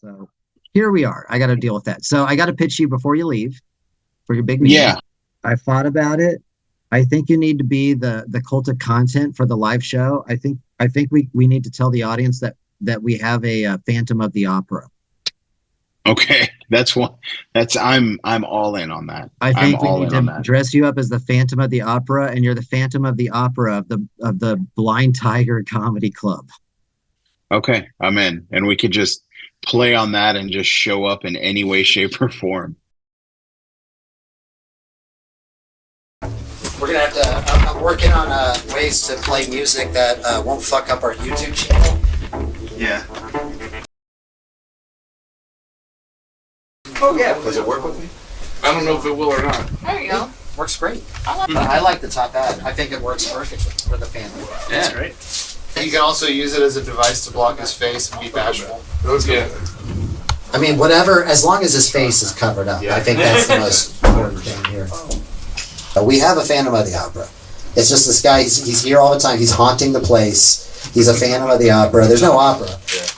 So here we are. I got to deal with that. So I got to pitch you before you leave for your big meeting. Yeah. I thought about it. I think you need to be the cult of content for the live show. I think we need to tell the audience that we have a Phantom of the Opera. Okay, I'm all in on that. I think we need to dress you up as the Phantom of the Opera, and you're the Phantom of the Opera of the Blind Tiger Comedy Club. Okay, I'm in, and we could just play on that and just show up in any way, shape, or form. We're gonna have to. I'm working on ways to play music that won't fuck up our YouTube channel. Yeah. Oh yeah. Does it work with me? I don't know if it will or not. There you go. Works great. I like the top hat. I think it works perfectly for the family. Yeah. That's great. You can also use it as a device to block his face and be bashful. Yeah. I mean, whatever, as long as his face is covered up. I think that's the most important thing here. We have a Phantom of the Opera. It's just this guy, he's here all the time. He's haunting the place. He's a Phantom of the Opera. There's no opera.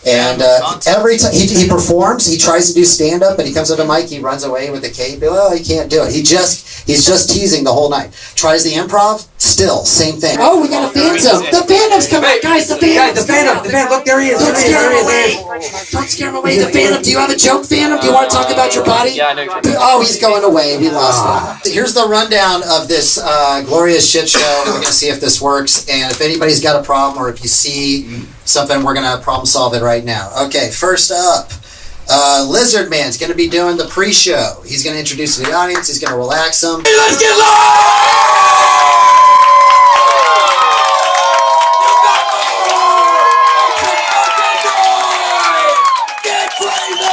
And every time he performs, he tries to do stand-up, and he comes up to mic, he runs away with the cape. Oh, he can't do it. He's just teasing the whole night. Tries the improv, still, same thing. Oh, we got a Phantom. The Phantom's coming out, guys. The Phantom. The Phantom. Look, there he is. Don't scare him away. Don't scare him away. The Phantom. Do you have a joke, Phantom? Do you want to talk about your body? Yeah, I know. Oh, he's going away. We lost him. Here's the rundown of this glorious shit show. We're going to see if this works. And if anybody's got a problem or if you see something, we're going to problem solve it right now. Okay, first up, Lizard Man's going to be doing the pre-show. He's going to introduce the audience. He's going to relax them. Hey, let's get live! Get crazy!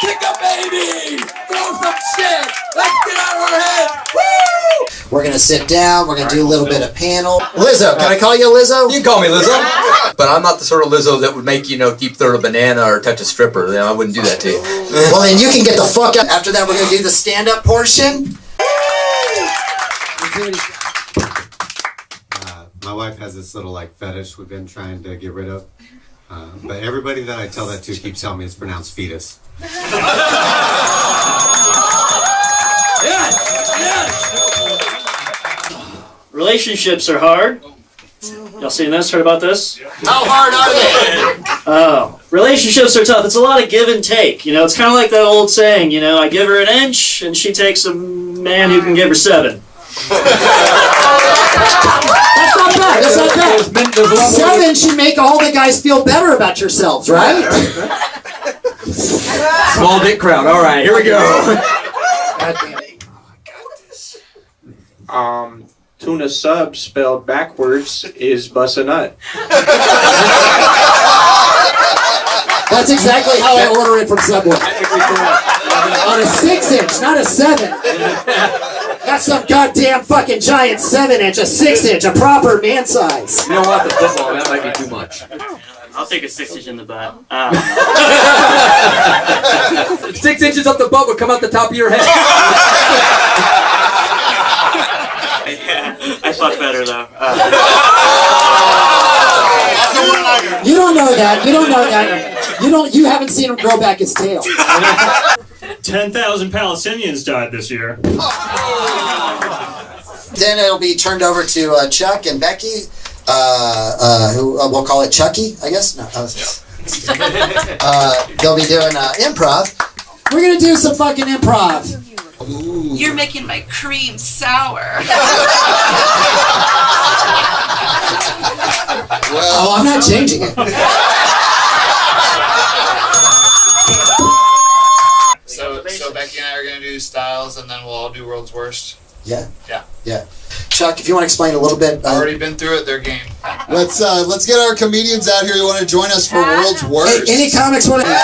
Kick a baby! Throw some shit! Let's get out of our head! Woo! We're going to sit down. We're going to do a little bit of panel. Lizzo, can I call you Lizzo? You can call me Lizzo, but I'm not the sort of Lizzo that would make, deep throat a banana or touch a stripper. I wouldn't do that to you. Well, then you can get the fuck out. After that, we're going to do the stand-up portion. My wife has this little fetish we've been trying to get rid of, but everybody that I tell that to keeps telling me it's pronounced fetus. Relationships are hard. Y'all seen this? Heard about this? How hard are they? Oh, relationships are tough. It's a lot of give and take. It's kind of like that old saying, I give her an inch and she takes a man who can give her 7. That's not bad. That's not bad. 7 should make all the guys feel better about yourselves, right? Small dick crowd. All right, here we go. Tuna sub spelled backwards is bust a nut. That's exactly how I order it from Subway. On a 6-inch, not a 7. That's some goddamn fucking giant 7-inch, a 6-inch, a proper man size. You don't want the football. That might be too much. I'll take a 6-inch in the butt. 6 inches up the butt would come out the top of your head. I fuck better though. You don't know that. You don't know that. You haven't seen him grow back his tail. 10,000 Palestinians died this year. Then it'll be turned over to Chuck and Becky, who we'll call it Chucky, I guess. No, they'll be doing improv. We're gonna do some fucking improv. Ooh. You're making my cream sour. Well, I'm not changing it. So Becky and I are going to do styles, and then we'll all do World's Worst. Yeah. Yeah. Yeah. Chuck, if you want to explain a little bit. Already been through it. They're game. Let's get our comedians out here who want to join us for World's Worst. Hey, any comics want to?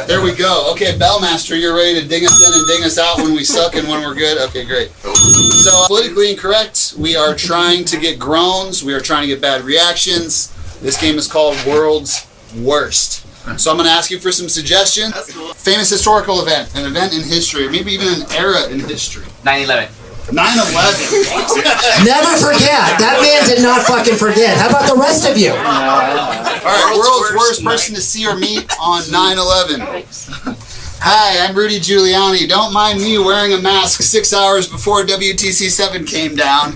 There we go. Okay, Bellmaster, you're ready to ding us in and ding us out when we suck and when we're good? Okay, great. So, politically incorrect, we are trying to get groans. We are trying to get bad reactions. This game is called World's Worst. So I'm going to ask you for some suggestions. Famous historical event, an event in history, or maybe even an era in history. 9/11. 9/11. Never forget. That man did not fucking forget. How about the rest of you? All right, world's worst person to see or meet on 9/11. Hi, I'm Rudy Giuliani. Don't mind me wearing a mask 6 hours before WTC 7 came down.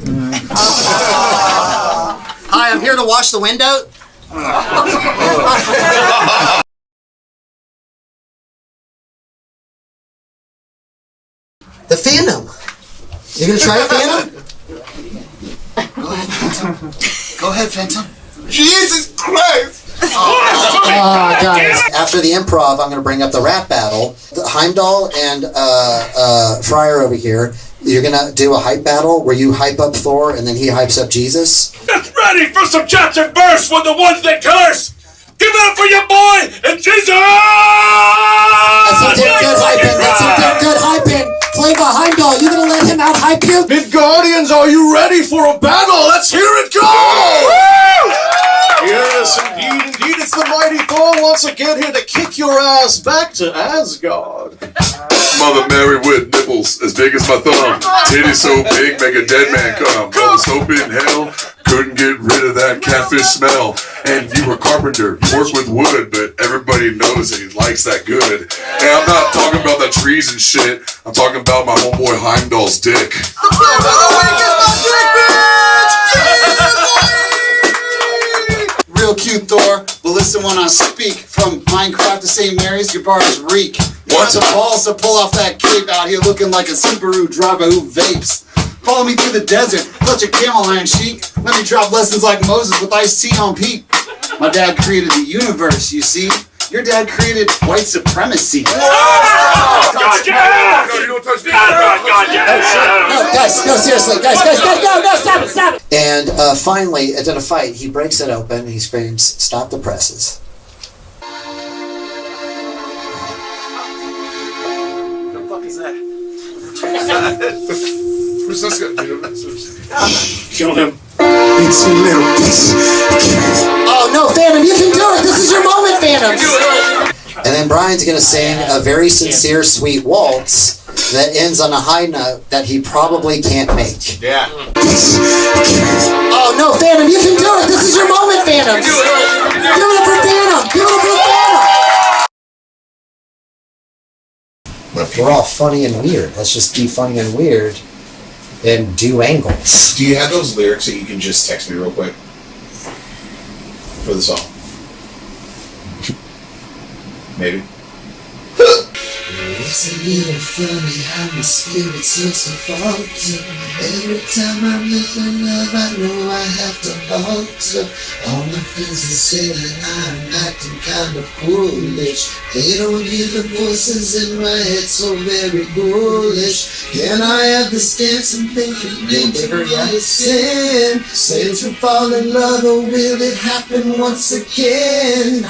Hi, I'm here to wash the window. The Phantom. You gonna try it, Phantom? Go ahead, Phantom. Jesus Christ! Oh, guys. After the improv, I'm gonna bring up the rap battle. Heimdall and Fryer over here. You're gonna do a hype battle where you hype up Thor and then he hypes up Jesus. Get ready for some chats and bursts with the ones that curse! Give it up for your boy and Jesus! That's some damn good hyping. That's some damn good hyping. Flavor Heimdall, you gonna let him out hype you? Midgardians, are you ready for a battle? Let's hear it go! Yes, indeed, it's the mighty Thor once again here to kick your ass back to Asgard. Mother Mary with nipples as big as my thumb. Titties so big, make a dead man come. All the soap in hell couldn't get rid of that catfish smell. And you were carpenter, you work with wood, but everybody knows that he likes that good. And I'm not talking about the trees and shit. I'm talking about my homeboy Heimdall's dick. Real cute, Thor. But listen when I speak. From Minecraft to St. Mary's, your bars reek. You want the balls to pull off that cape out here looking like a Subaru driver who vapes. Follow me through the desert, clutch a camel iron sheik. Let me drop lessons like Moses with iced tea on peak. My dad created the universe, you see. Your dad created white supremacy. Gotcha! No, you don't touch me. No, guys, no, seriously, guys, no, stop it. And finally, in a fight, he breaks it open and he screams, "Stop the presses." What the fuck is that? Kill him. It's a little piece. Oh no, Phantom, you can do it. This is your moment, Phantom. And then Brian's gonna sing a very sincere, sweet waltz that ends on a high note that he probably can't make. Yeah. Oh no, Phantom, you can do it. This is your moment, Phantom. Give it up for Phantom. Give it up for Phantom. We're all funny and weird. Let's just be funny and weird and do angles. Do you have those lyrics that you can just text me real quick for the song? Maybe. It's a little funny how my spirit seems to falter. Every time I'm looking up, I know I have to alter. All my friends they say that I'm acting kind of foolish. They don't hear the voices in my head so very ghoulish. Can I have this dance and thinking into my sin? Say to fall in love or will it happen once again?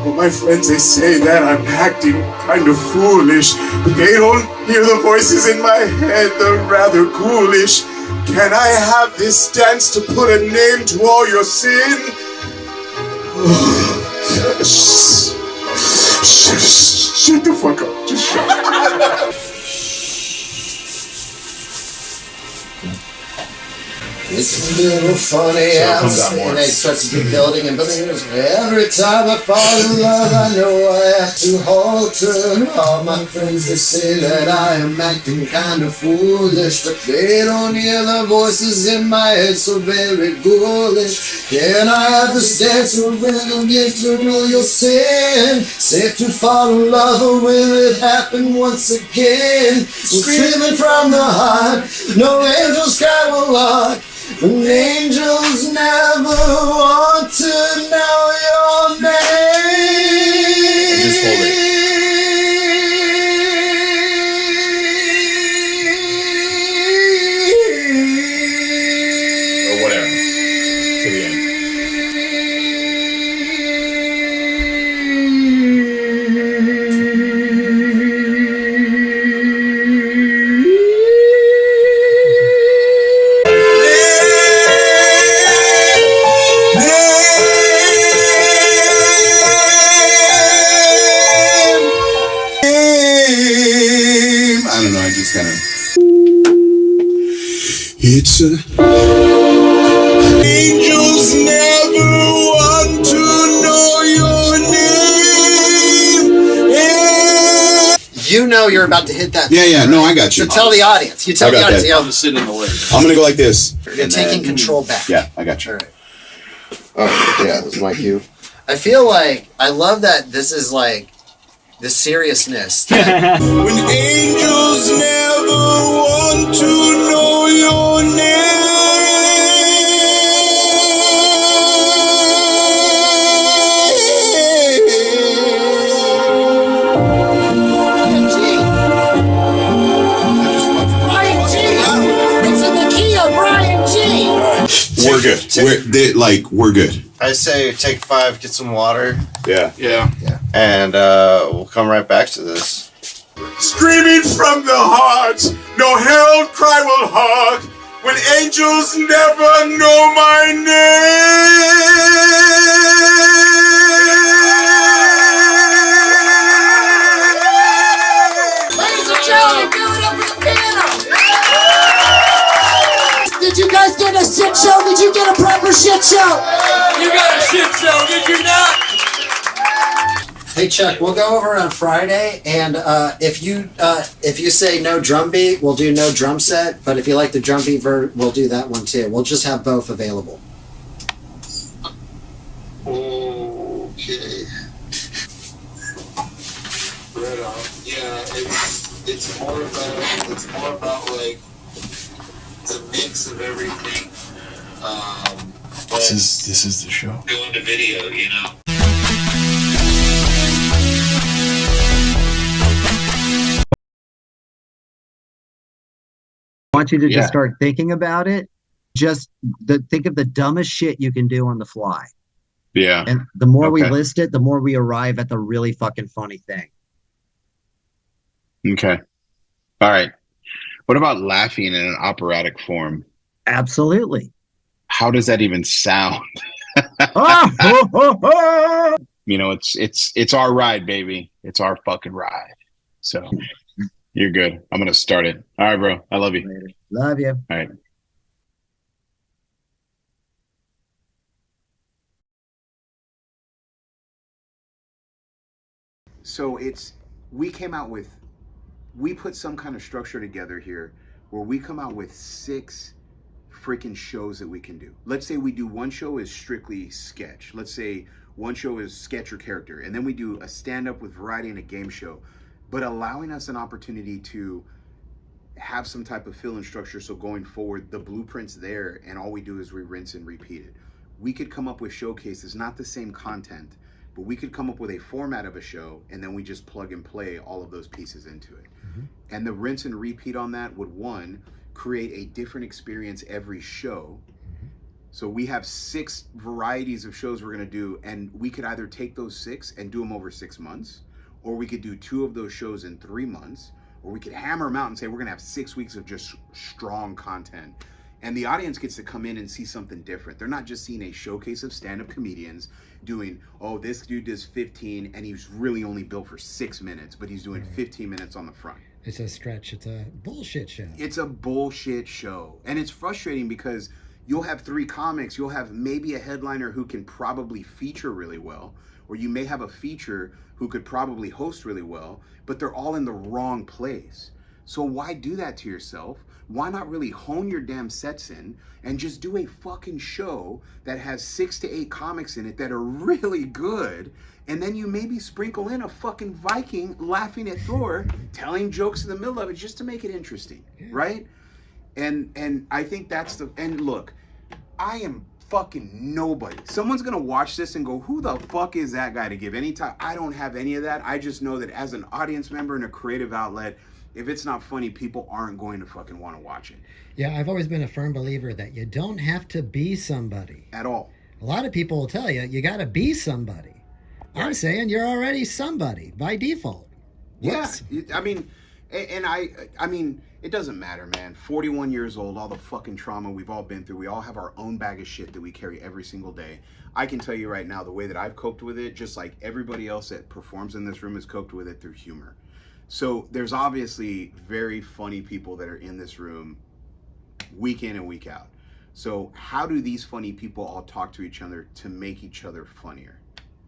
Well, my friends, they say that I'm acting kind of foolish, but they don't hear the voices in my head, they're rather ghoulish. Can I have this dance to put a name to all your sin? Shut the fuck up, just shut up. It's a little funny how and they start to keep building and building. Every time I fall in love, I know I have to halter. All my friends they say that I am acting kind of foolish, but they don't hear the voices in my head so very ghoulish. Can I have this dance or will you to know your sin? Safe to fall in love or will it happen once again? Screaming from the heart, no angels cry will lock. And angels never want to know your name. Just hold it. Or whatever. To the end. Listen. Angels never want to know your name. You know you're about to hit that. Yeah, no, I got you. So tell the audience. You tell the audience. You know, Sit in the way. I'm gonna go like this. you're taking control back. Yeah, I got you. All right. Oh, yeah, this is my cue. I feel like I love that this is like the seriousness. that- When angels never want to know your Brian G. It's in the key of Brian G. We're good. We're good. I say take 5, get some water. Yeah. Yeah. And we'll come right back to this. Screaming from the heart, no herald cry will hark, when angels never know my name. Ladies and gentlemen, give it up for the piano. Did you guys get a shit show? Did you get a proper shit show? You got a shit show, did you not? Hey Chuck, we'll go over on Friday, and if you say no drum beat, we'll do no drum set. But if you like the drum beat, we'll do that one too. We'll just have both available. Okay. Right on. Yeah, it's more about like the mix of everything. This is the show. Doing the video, you know. I want you to Yeah. just start thinking about it. Just think of the dumbest shit you can do on the fly. Yeah. And the more we Okay. list it, the more we arrive at the really fucking funny thing. Okay. All right. What about laughing in an operatic form? Absolutely. How does that even sound? Oh, ho, ho, ho. You know, it's our ride, baby. It's our fucking ride. So you're good. I'm gonna start it. All right, bro. I love you. Love you. All right. So we put some kind of structure together here where we come out with 6 freaking shows that we can do. Let's say we do one show is strictly sketch. Let's say one show is sketch or character, and then we do a stand-up with variety and a game show, but allowing us an opportunity to have some type of fill and structure. So going forward, the blueprint's there, and all we do is we rinse and repeat it. We could come up with showcases, not the same content, but we could come up with a format of a show, and then we just plug and play all of those pieces into it. And the rinse and repeat on that would, one, create a different experience every show. So we have 6 varieties of shows we're gonna do, and we could either take those 6 and do them over 6 months, or we could do 2 of those shows in 3 months, or we could hammer them out and say we're gonna have 6 weeks of just strong content. And the audience gets to come in and see something different. They're not just seeing a showcase of stand-up comedians doing, oh, this dude does 15 and he's really only built for 6 minutes, but he's doing 15 minutes on the front. It's a stretch. It's a bullshit show. It's a bullshit show. And it's frustrating because you'll have 3 comics, you'll have maybe a headliner who can probably feature really well, or you may have a feature who could probably host really well, but they're all in the wrong place. So why do that to yourself? Why not really hone your damn sets in and just do a fucking show that has 6 to 8 comics in it that are really good, and then you maybe sprinkle in a fucking Viking laughing at Thor, telling jokes in the middle of it just to make it interesting, right? And I think that's and look, I am fucking nobody. Someone's gonna watch this and go, who the fuck is that guy to give any time? I don't have any of that. I just know that as an audience member and a creative outlet, if it's not funny, people aren't going to fucking want to watch it. Yeah, I've always been a firm believer that you don't have to be somebody. At all. A lot of people will tell you, you got to be somebody. I'm saying you're already somebody by default. Whoops. Yeah, I mean, and I mean, it doesn't matter, man. 41 years old, all the fucking trauma we've all been through. We all have our own bag of shit that we carry every single day. I can tell you right now, the way that I've coped with it, just like everybody else that performs in this room has coped with it through humor. So there's obviously very funny people that are in this room week in and week out. So how do these funny people all talk to each other to make each other funnier?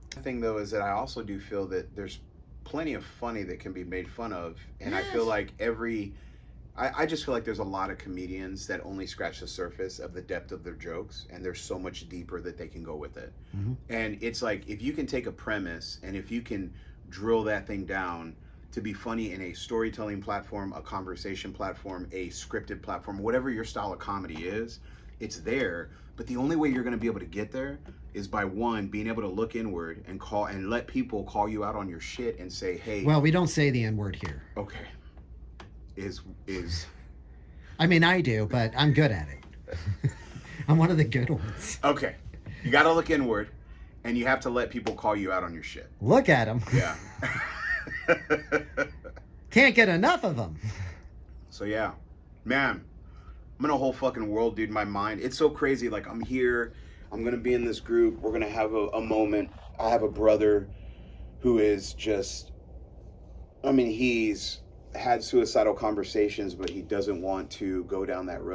The thing though is that I also do feel that there's plenty of funny that can be made fun of, and I feel like I just feel like there's a lot of comedians that only scratch the surface of the depth of their jokes, and there's so much deeper that they can go with it. And it's like, if you can take a premise and if you can drill that thing down to be funny in a storytelling platform, a conversation platform, a scripted platform, whatever your style of comedy is, it's there. But the only way you're going to be able to get there is by, one, being able to look inward and let people call you out on your shit and say, hey. Well, we don't say the N-word here. Okay. I mean, I do, but I'm good at it. I'm one of the good ones. Okay. You got to look inward, and you have to let people call you out on your shit. Look at them. Yeah. Can't get enough of them. So yeah, man, I'm in a whole fucking world, dude. My mind, it's so crazy. Like, I'm here, I'm gonna be in this group, we're gonna have a moment. I have a brother who is just, I mean, he's had suicidal conversations, but he doesn't want to go down that road.